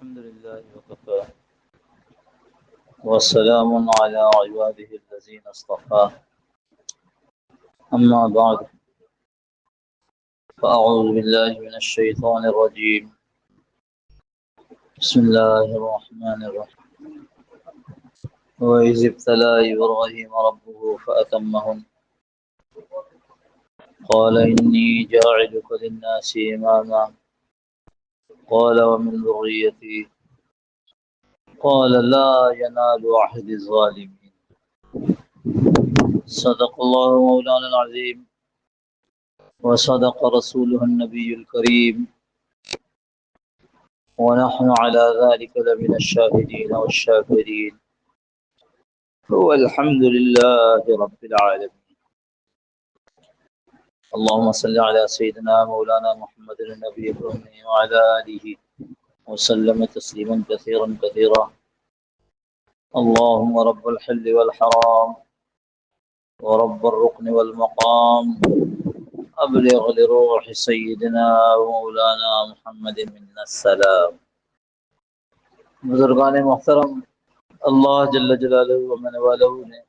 الحمد لله وكفى والسلام على عباده الذين اصطفى أما بعد فأعوذ بالله من الشيطان الرجيم بسم الله الرحمن الرحيم وإذ ابتلى إبراهيم ربه فأتمهن قال إني جاعلك للناس إماما قال ومن ذريتي قال لا ينال عهد الظالمين صدق الله مولانا العظيم وصدق رسوله النبي الكريم ونحن على ذلك لمن الشاهدين والشاكرين والحمد لله رب العالمين اللهم صل على سيدنا مولانا محمد النبي الأمي وعلى آله وسلم تسليما كثيرا كثيرا اللهم رب الحل والحرام ورب الركن والمقام أبلغ لروح سيدنا ومولانا محمد منا السلام. بزرگان محترم، اللہ جل جلالہ و من والہ نے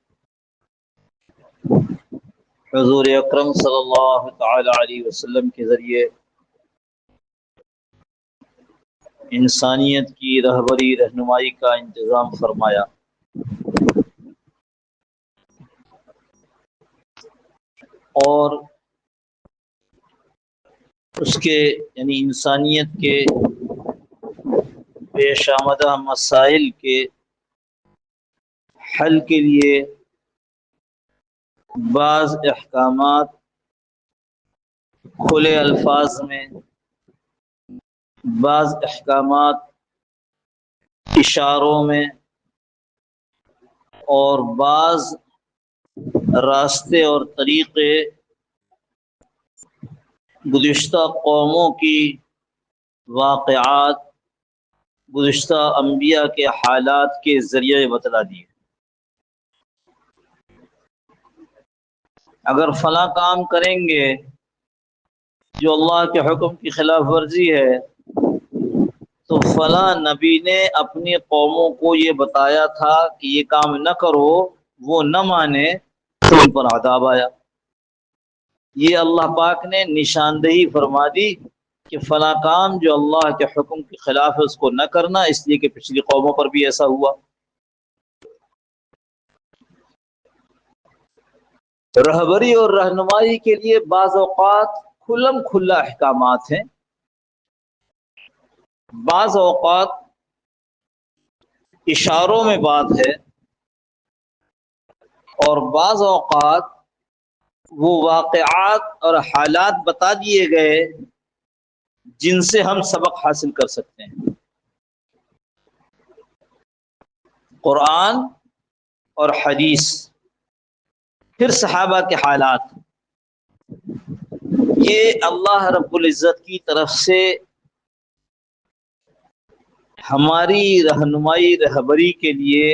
حضور اکرم صلی اللہ تعالی علیہ وسلم کے ذریعے انسانیت کی رہبری رہنمائی کا انتظام فرمایا اور اس کے یعنی انسانیت کے پیش آمدہ مسائل کے حل کے لیے بعض احکامات کھلے الفاظ میں، بعض احکامات اشاروں میں اور بعض راستے اور طریقے گزشتہ قوموں کی واقعات، گزشتہ انبیاء کے حالات کے ذریعے بتلا دیے. اگر فلاں کام کریں گے جو اللہ کے حکم کی خلاف ورزی ہے تو فلاں نبی نے اپنی قوموں کو یہ بتایا تھا کہ یہ کام نہ کرو، وہ نہ مانے تو ان پر عذاب آیا. یہ اللہ پاک نے نشاندہی فرما دی کہ فلاں کام جو اللہ کے حکم کے خلاف ہے اس کو نہ کرنا، اس لیے کہ پچھلی قوموں پر بھی ایسا ہوا. رہبری اور رہنمائی کے لیے بعض اوقات کھلم کھلا احکامات ہیں، بعض اوقات اشاروں میں بات ہے اور بعض اوقات وہ واقعات اور حالات بتا دیے گئے جن سے ہم سبق حاصل کر سکتے ہیں. قرآن اور حدیث، پھر صحابہ کے حالات، یہ اللہ رب العزت کی طرف سے ہماری رہنمائی رہبری کے لیے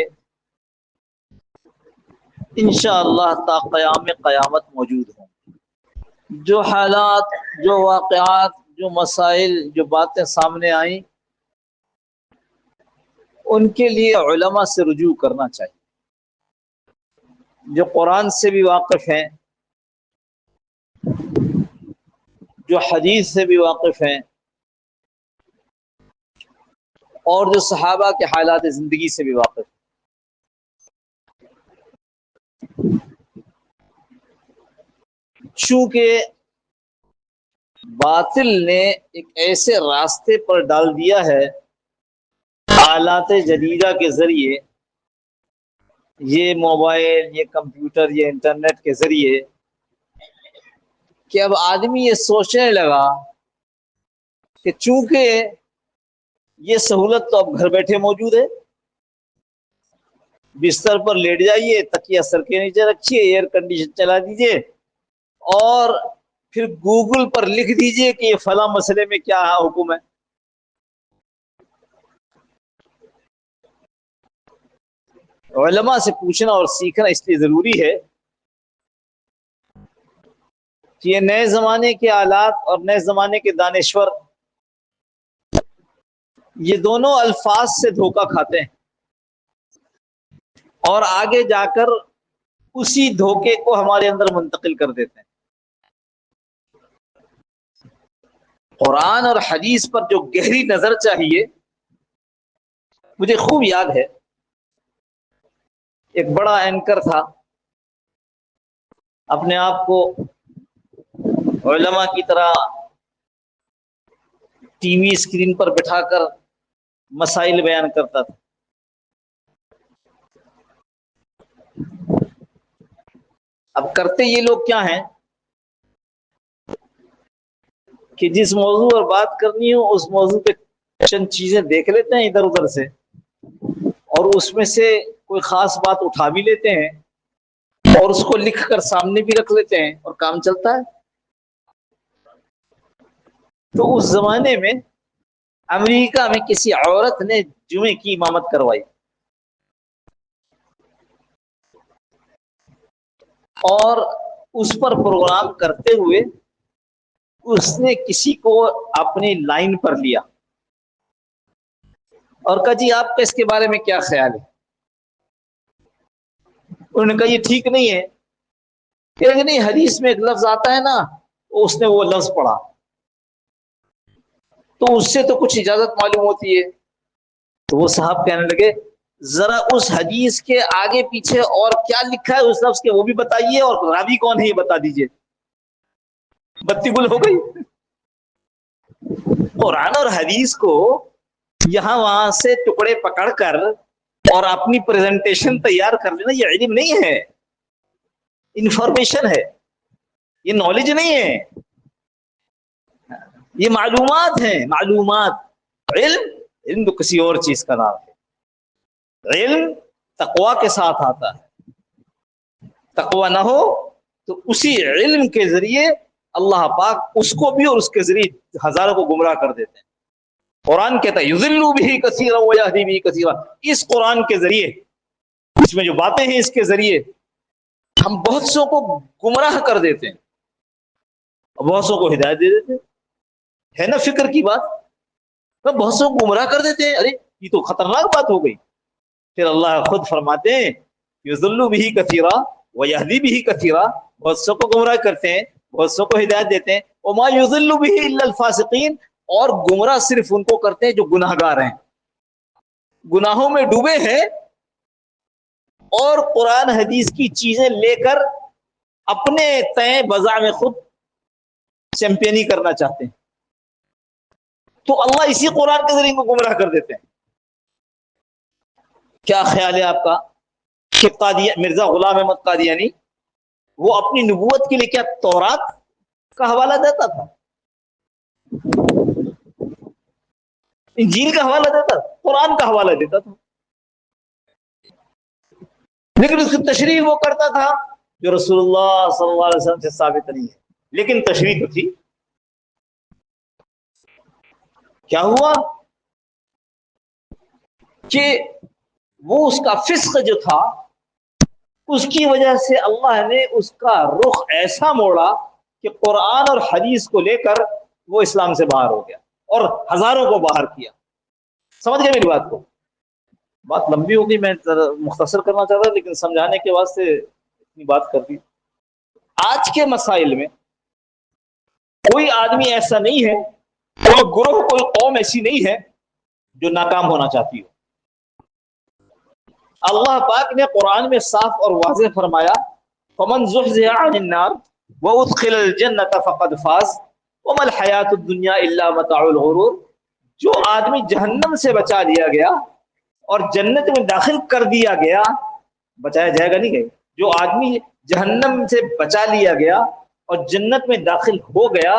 انشاءاللہ تا قیام قیامت موجود ہوں. جو حالات، جو واقعات، جو مسائل، جو باتیں سامنے آئیں ان کے لیے علماء سے رجوع کرنا چاہیے، جو قرآن سے بھی واقف ہیں، جو حدیث سے بھی واقف ہیں اور جو صحابہ کے حالات زندگی سے بھی واقف ہیں. چونکہ باطل نے ایک ایسے راستے پر ڈال دیا ہے آلات جدیدہ کے ذریعے، یہ موبائل، یہ کمپیوٹر، یہ انٹرنیٹ کے ذریعے، کہ اب آدمی یہ سوچنے لگا کہ چونکہ یہ سہولت تو اب گھر بیٹھے موجود ہے، بستر پر لیٹ جائیے، تکیہ سر کے نیچے رکھیے، ایئر کنڈیشن چلا دیجیے اور پھر گوگل پر لکھ دیجئے کہ یہ فلاں مسئلے میں کیا حکم ہے. علماء سے پوچھنا اور سیکھنا اس لیے ضروری ہے کہ یہ نئے زمانے کے آلات اور نئے زمانے کے دانشور یہ دونوں الفاظ سے دھوکہ کھاتے ہیں اور آگے جا کر اسی دھوکے کو ہمارے اندر منتقل کر دیتے ہیں۔ قرآن اور حدیث پر جو گہری نظر چاہیے، مجھے خوب یاد ہے ایک بڑا اینکر تھا، اپنے آپ کو علماء کی طرح ٹی وی اسکرین پر بٹھا کر مسائل بیان کرتا تھا۔ اب کرتے یہ لوگ کیا ہیں کہ جس موضوع پر بات کرنی ہو اس موضوع پہ چند چیزیں دیکھ لیتے ہیں ادھر ادھر سے، اور اس میں سے کوئی خاص بات اٹھا بھی لیتے ہیں اور اس کو لکھ کر سامنے بھی رکھ لیتے ہیں اور کام چلتا ہے۔ تو اس زمانے میں امریکہ میں کسی عورت نے جمعے کی امامت کروائی اور اس پر پروگرام کرتے ہوئے اس نے کسی کو اپنی لائن پر لیا اور کہا جی آپ کا اس کے بارے میں کیا خیال ہے؟ انہوں نے کہا یہ ٹھیک نہیں ہے۔ کہ نہیں، حدیث میں ایک لفظ آتا ہے نا، اس نے وہ لفظ پڑھا تو اس سے تو کچھ اجازت معلوم ہوتی ہے۔ تو وہ صاحب کہنے لگے ذرا اس حدیث کے آگے پیچھے اور کیا لکھا ہے اس لفظ کے وہ بھی بتائیے، اور راوی کون ہے یہ بتا دیجئے۔ بتی گل ہو گئی۔ قرآن اور حدیث کو یہاں وہاں سے ٹکڑے پکڑ کر اور اپنی پریزنٹیشن تیار کر لینا یہ علم نہیں ہے، انفارمیشن ہے، یہ نالج نہیں ہے، یہ معلومات ہیں، معلومات۔ علم تو کسی اور چیز کا نام ہے۔ علم تقوی کے ساتھ آتا ہے، تقوی نہ ہو تو اسی علم کے ذریعے اللہ پاک اس کو بھی اور اس کے ذریعے ہزاروں کو گمراہ کر دیتے ہیں۔ قرآن کہتا ہے یضل بہ کثیرا ویہدی بہ کثیرا، اس قرآن کے ذریعے، اس میں جو باتیں ہیں اس کے ذریعے ہم بہت سو کو گمراہ کر دیتے ہیں اور بہت سو کو ہدایت دے دیتے ہیں۔ ہے نا فکر کی بات؟ بہت سو کو گمراہ کر دیتے ہیں، ارے یہ تو خطرناک بات ہو گئی۔ پھر اللہ خود فرماتے ہیں یضل بہ کثیرا ویہدی بہ کثیرا، بہت سو کو گمراہ کرتے ہیں، بہت سو کو ہدایت دیتے ہیں۔ وما یضل بہ الا الفاسقین، اور گمراہ صرف ان کو کرتے ہیں جو گناہ گار ہیں، گناہوں میں ڈوبے ہیں اور قرآن حدیث کی چیزیں لے کر اپنے تئیں بزعم خود چیمپئنی کرنا چاہتے ہیں، تو اللہ اسی قرآن کے ذریعے ان کو گمراہ کر دیتے ہیں۔ کیا خیال ہے آپ کا کہ مرزا غلام احمد قادیانی وہ اپنی نبوت کے لیے کیا تورات کا حوالہ دیتا تھا، انجیل کا حوالہ دیتا تھا، قرآن کا حوالہ دیتا تھا؟ لیکن اس کی تشریح وہ کرتا تھا جو رسول اللہ صلی اللہ علیہ وسلم سے ثابت نہیں ہے، لیکن تشریح تو تھی۔ کیا ہوا کہ وہ اس کا فسق جو تھا اس کی وجہ سے اللہ نے اس کا رخ ایسا موڑا کہ قرآن اور حدیث کو لے کر وہ اسلام سے باہر ہو گیا اور ہزاروں کو باہر کیا۔ سمجھ گئے میری بات کو؟ بات لمبی ہوگی، میں مختصر کرنا چاہتا لیکن سمجھانے کے واسطے اتنی بات کر دی۔ آج کے مسائل میں کوئی آدمی ایسا نہیں ہے، کوئی گروہ، کوئی قوم ایسی نہیں ہے جو ناکام ہونا چاہتی ہو۔ اللہ پاک نے قرآن میں صاف اور واضح فرمایا فمن زحزح عن النار وادخل الجنة فقد فاز وما الحیات الدنیا الا متاع الغرور، جو آدمی جہنم سے بچا لیا گیا اور جنت میں داخل کر دیا گیا، بچایا جائے گا نہیں کہ جو آدمی جہنم سے بچا لیا گیا اور جنت میں داخل ہو گیا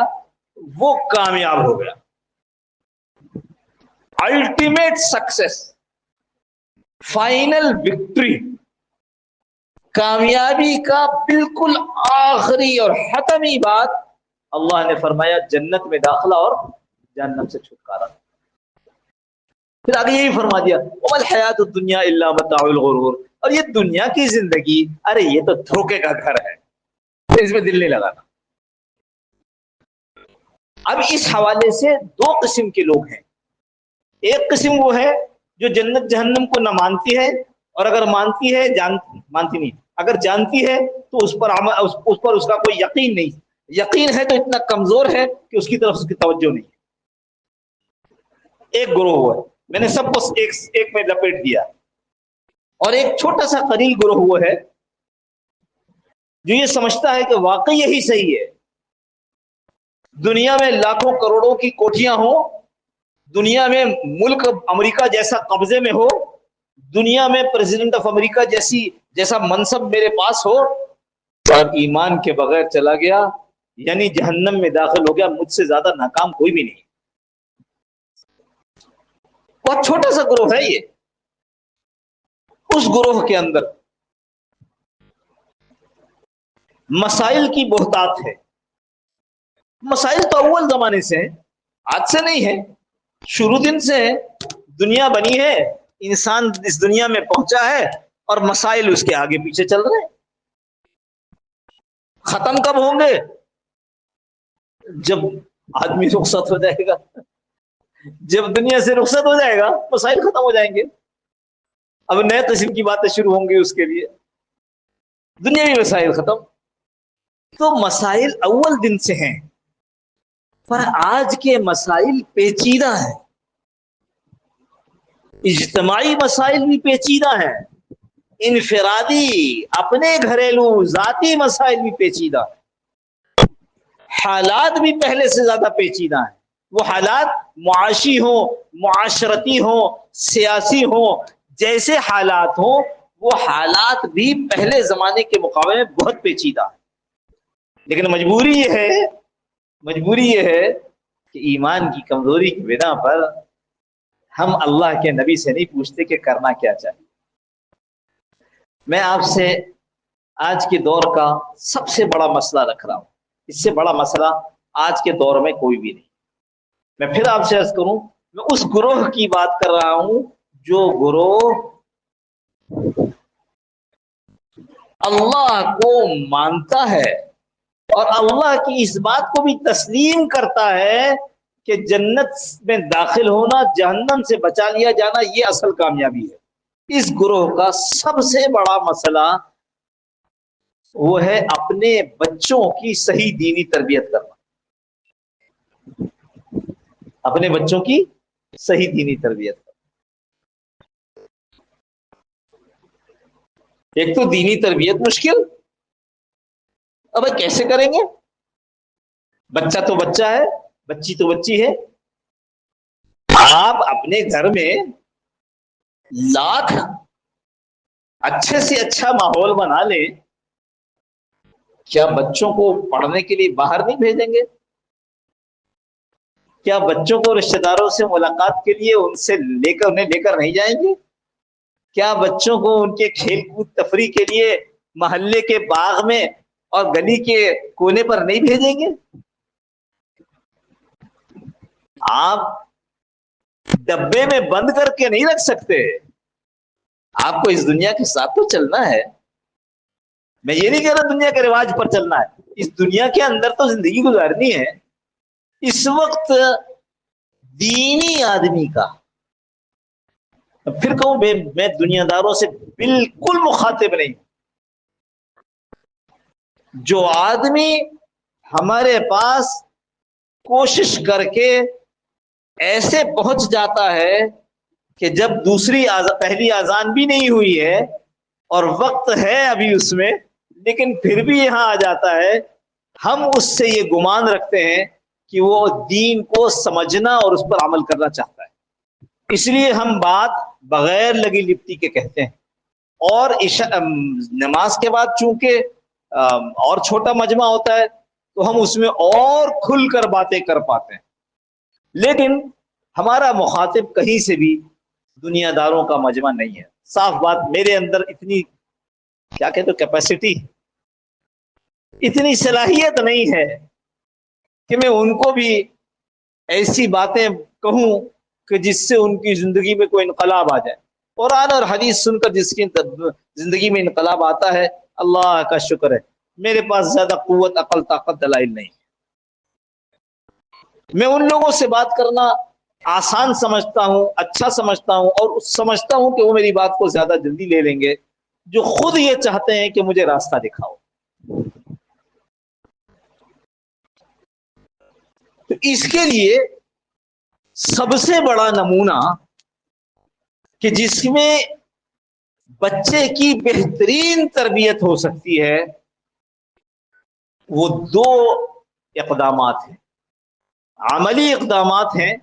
وہ کامیاب ہو گیا، الٹیمیٹ سکسیس، فائنل وکٹری، کامیابی کا بالکل آخری اور حتمی بات اللہ نے فرمایا جنت میں داخلہ اور جہنم سے چھٹکارا۔ پھر آگے یہی فرما دیا وما الحیات الدنیا الا متاع الغرور، اور یہ دنیا کی زندگی، ارے یہ تو دھوکے کا گھر ہے، اس میں دل نہیں لگانا۔ اب اس حوالے سے دو قسم کے لوگ ہیں، ایک قسم وہ ہے جو جنت جہنم کو نہ مانتی ہے، اور اگر مانتی ہے مانتی نہیں، اگر جانتی ہے تو اس پر اس کا کوئی یقین نہیں، یقین ہے تو اتنا کمزور ہے کہ اس کی طرف اس کی توجہ نہیں۔ ایک گروہ ہوا ہے، میں نے سب کو ایک میں لپیٹ دیا، اور ایک چھوٹا سا قلیل گروہ ہوا ہے جو یہ سمجھتا ہے کہ واقعی یہی صحیح ہے، دنیا میں لاکھوں کروڑوں کی کوٹھیاں ہوں، دنیا میں ملک امریکہ جیسا قبضے میں ہو، دنیا میں پریزیڈنٹ آف امریکہ جیسا منصب میرے پاس ہو، اور ایمان کے بغیر چلا گیا یعنی جہنم میں داخل ہو گیا، مجھ سے زیادہ ناکام کوئی بھی نہیں۔ بہت چھوٹا سا گروہ ہے یہ۔ اس گروہ کے اندر مسائل کی بہتات ہے۔ مسائل تو اول زمانے سے ہیں، آج سے نہیں ہے، شروع دن سے ہے، دنیا بنی ہے، انسان اس دنیا میں پہنچا ہے، اور مسائل اس کے آگے پیچھے چل رہے ہیں۔ ختم کب ہوں گے؟ جب آدمی رخصت ہو جائے گا، جب دنیا سے رخصت ہو جائے گا مسائل ختم ہو جائیں گے، اب نئے قسم کی باتیں شروع ہوں گی اس کے لیے، دنیاوی مسائل ختم۔ تو مسائل اول دن سے ہیں، پر آج کے مسائل پیچیدہ ہیں، اجتماعی مسائل بھی پیچیدہ ہیں، انفرادی اپنے گھریلو ذاتی مسائل بھی پیچیدہ ہیں، حالات بھی پہلے سے زیادہ پیچیدہ ہیں۔ وہ حالات معاشی ہوں، معاشرتی ہوں، سیاسی ہوں، جیسے حالات ہوں، وہ حالات بھی پہلے زمانے کے مقابلے میں بہت پیچیدہ ہیں۔ لیکن مجبوری یہ ہے کہ ایمان کی کمزوری کی بنا پر ہم اللہ کے نبی سے نہیں پوچھتے کہ کرنا کیا چاہیے۔ میں آپ سے آج کے دور کا سب سے بڑا مسئلہ رکھ رہا ہوں، اس سے بڑا مسئلہ آج کے دور میں کوئی بھی نہیں۔ میں پھر آپ سے عرض کروں، میں اس گروہ کی بات کر رہا ہوں جو گروہ اللہ کو مانتا ہے اور اللہ کی اس بات کو بھی تسلیم کرتا ہے کہ جنت میں داخل ہونا، جہنم سے بچا لیا جانا، یہ اصل کامیابی ہے۔ اس گروہ کا سب سے بڑا مسئلہ وہ ہے اپنے بچوں کی صحیح دینی تربیت کرنا، اپنے بچوں کی صحیح دینی تربیت کرنا۔ ایک تو دینی تربیت مشکل، اب کیسے کریں گے؟ بچہ تو بچہ ہے، بچی تو بچی ہے، آپ اپنے گھر میں لاکھ اچھے سے اچھا ماحول بنا لیں، کیا بچوں کو پڑھنے کے لیے باہر نہیں بھیجیں گے؟ کیا بچوں کو رشتہ داروں سے ملاقات کے لیے انہیں لے کر نہیں جائیں گے؟ کیا بچوں کو ان کے کھیل کود تفریح کے لیے محلے کے باغ میں اور گلی کے کونے پر نہیں بھیجیں گے؟ آپ ڈبے میں بند کر کے نہیں رکھ سکتے، آپ کو اس دنیا کے ساتھ تو چلنا ہے۔ میں یہ نہیں کہہ رہا دنیا کے رواج پر چلنا ہے، اس دنیا کے اندر تو زندگی گزارنی ہے۔ اس وقت دینی آدمی کا، پھر کہوں میں دنیا داروں سے بالکل مخاطب نہیں، جو آدمی ہمارے پاس کوشش کر کے ایسے پہنچ جاتا ہے کہ جب پہلی اذان بھی نہیں ہوئی ہے اور وقت ہے ابھی اس میں، لیکن پھر بھی یہاں آ جاتا ہے، ہم اس سے یہ گمان رکھتے ہیں کہ وہ دین کو سمجھنا اور اس پر عمل کرنا چاہتا ہے، اس لیے ہم بات بغیر لگی لپٹی کے کہتے ہیں۔ اور نماز کے بعد چونکہ اور چھوٹا مجمع ہوتا ہے تو ہم اس میں اور کھل کر باتیں کر پاتے ہیں، لیکن ہمارا مخاطب کہیں سے بھی دنیا داروں کا مجمع نہیں ہے۔ صاف بات، میرے اندر اتنی کیا کہتے کیپیسٹی، اتنی صلاحیت نہیں ہے کہ میں ان کو بھی ایسی باتیں کہوں کہ جس سے ان کی زندگی میں کوئی انقلاب آ جائے۔ قرآن اور حدیث سن کر جس کی زندگی میں انقلاب آتا ہے، اللہ کا شکر ہے، میرے پاس زیادہ قوت، عقل، طاقت، دلائل نہیں۔ میں ان لوگوں سے بات کرنا آسان سمجھتا ہوں، اچھا سمجھتا ہوں، اور سمجھتا ہوں کہ وہ میری بات کو زیادہ جلدی لے لیں گے جو خود یہ چاہتے ہیں کہ مجھے راستہ دکھاؤ۔ تو اس کے لیے سب سے بڑا نمونہ کہ جس میں بچے کی بہترین تربیت ہو سکتی ہے وہ دو اقدامات ہیں، عملی اقدامات ہیں،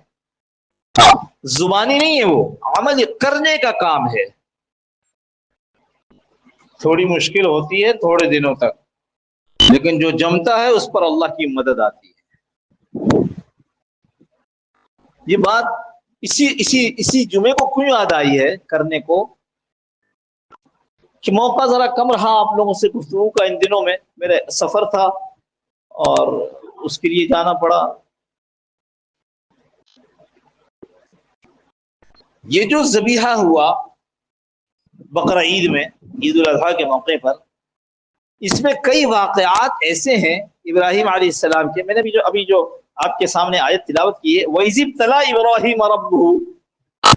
زبانی نہیں ہے، وہ عمل کرنے کا کام ہے۔ تھوڑی مشکل ہوتی ہے تھوڑے دنوں تک، لیکن جو جمتا ہے اس پر اللہ کی مدد آتی ہے۔ یہ بات اسی جمعے کو کیوں یاد آئی ہے کرنے کو کہ موقع ذرا کم رہا آپ لوگوں سے گفتگو کا، ان دنوں میں میرے سفر تھا اور اس کے لیے جانا پڑا۔ یہ جو ذبیحہ ہوا بقرہ عید میں، عید الاضحیٰ کے موقع پر، اس میں کئی واقعات ایسے ہیں ابراہیم علیہ السلام کے۔ میں نے ابھی جو آپ کے سامنے آیت تلاوت کی ہے، وَإِذِ ابْتَلَىٰ إِبْرَاهِيمَ رَبُّهُ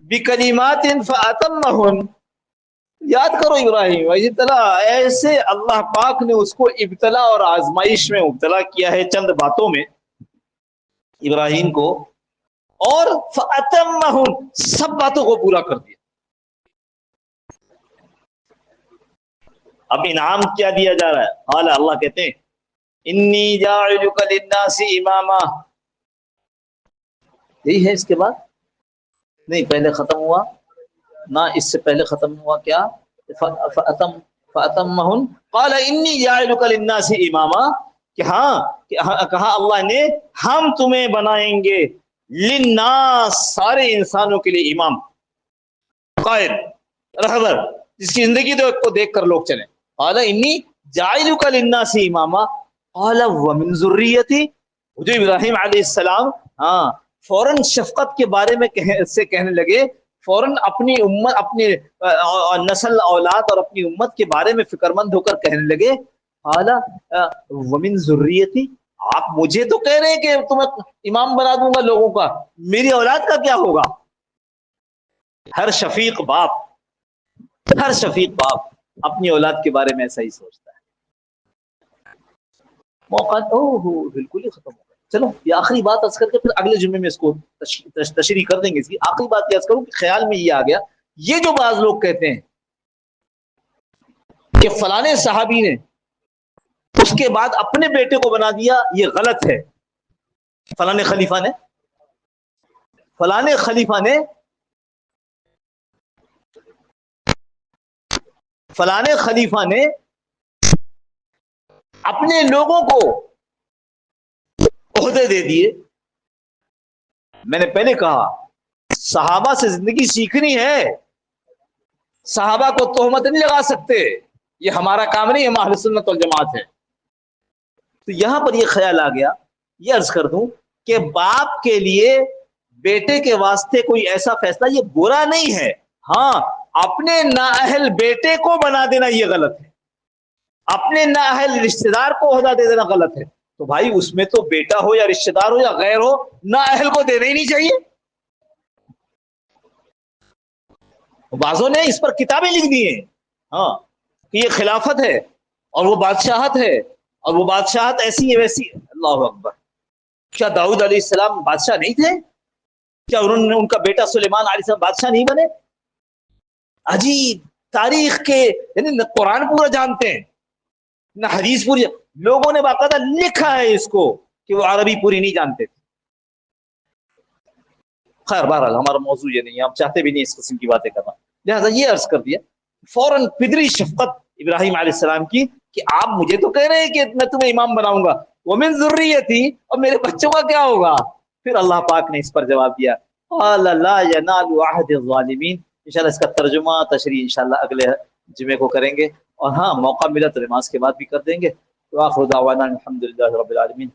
بِكَلِمَاتٍ فَأَتَمَّهُنَّ، یاد کرو ابراہیم، وَإِذِ ابْتَلَىٰ، ایسے اللہ پاک نے اس کو ابتلا اور آزمائش میں مبتلا کیا ہے چند باتوں میں ابراہیم کو، اور فَأَتَمَّهُنَّ، سب باتوں کو پورا کر دیا۔ اب انعام کیا دیا جا رہا ہے؟ قال، اللہ کہتے ہیں انی جاعلک للناس اماما، یہی ہے اس کے بعد نہیں، پہلے ختم ہوا نہ، اس سے پہلے ختم ہوا کیا؟ فَأَتَمَّهُنَّ قال انی جاعلک للناس اماما، کہ ہاں کہا اللہ نے ہم تمہیں بنائیں گے للناس، سارے انسانوں کے لیے امام، قائد، رہبر، جس کی زندگی کو دیکھ کر لوگ چلیں۔ قال انی جاعلک للناس اماما قال ومن ذریتی، جو ابراہیم علیہ السلام فوراً شفقت کے بارے میں کہنے لگے، فوراً اپنی امت، اپنی نسل اولاد اور اپنی امت کے بارے میں فکر مند ہو کر کہنے لگے، قال ومن ذریتی، آپ مجھے تو کہہ رہے ہیں کہ تمہیں امام بنا دوں گا لوگوں کا، میری اولاد کا کیا ہوگا؟ ہر شفیق باپ اپنی اولاد کے بارے میں ایسا ہی سوچتا ہے۔ موقع بالکل ہی ختم ہو گیا۔ چلو یہ آخری بات عرض کر کے پھر اگلے جمعے میں اس کو تشریح کر دیں گے۔ اس کی آخری بات یہ عرض کروں کہ خیال میں یہ آ گیا، یہ جو بعض لوگ کہتے ہیں کہ فلانے صحابی نے اس کے بعد اپنے بیٹے کو بنا دیا، یہ غلط ہے۔ فلانے خلیفہ نے اپنے لوگوں کو عہدے دے دیے۔ میں نے پہلے کہا صحابہ سے زندگی سیکھنی ہے، صحابہ کو تہمت نہیں لگا سکتے، یہ ہمارا کام نہیں، ہم اہل سنت والجماعت ہے۔ تو یہاں پر یہ خیال آ گیا، یہ عرض کر دوں کہ باپ کے لیے بیٹے کے واسطے کوئی ایسا فیصلہ یہ برا نہیں ہے، ہاں اپنے نااہل بیٹے کو بنا دینا یہ غلط ہے، اپنے نااہل رشتہ دار کو عہدہ دے دینا غلط ہے۔ تو بھائی اس میں تو بیٹا ہو یا رشتہ دار ہو یا غیر ہو، نااہل کو دینا ہی نہیں چاہیے۔ بعضوں نے اس پر کتابیں لکھ دی ہیں کہ یہ خلافت ہے اور وہ بادشاہت ہے، اور وہ بادشاہت ایسی ہے ویسی ہے۔ اللہ اکبر، کیا داؤد علیہ السلام بادشاہ نہیں تھے؟ کیا ان کا بیٹا سلیمان علیہ السلام بادشاہ نہیں بنے؟ عجیب، تاریخ کے یعنی نہ قرآن پورا جانتے ہیں نہ حدیث پوری، لوگوں نے باقاعدہ لکھا ہے اس کو کہ وہ عربی پوری نہیں جانتے تھے۔ خیر بہرحال ہمارا موضوع یہ نہیں ہے، ہم چاہتے بھی نہیں اس قسم کی باتیں کرنا، لہٰذا یہ عرض کر دیا فوراً پدری شفقت ابراہیم علیہ السلام کی کہ آپ مجھے تو کہہ رہے ہیں کہ میں تمہیں امام بناؤں گا، ومن ذریتی، اور میرے بچوں کا کیا ہوگا؟ پھر اللہ پاک نے اس پر جواب دیا قال لا ينال عهد الظالمین۔ انشاءاللہ اس کا ترجمہ تشریح انشاءاللہ اگلے جمعے کو کریں گے، اور ہاں موقع ملا تو نماز کے بعد بھی کر دیں گے۔ وآخر دعوانا الحمدللہ رب العالمین۔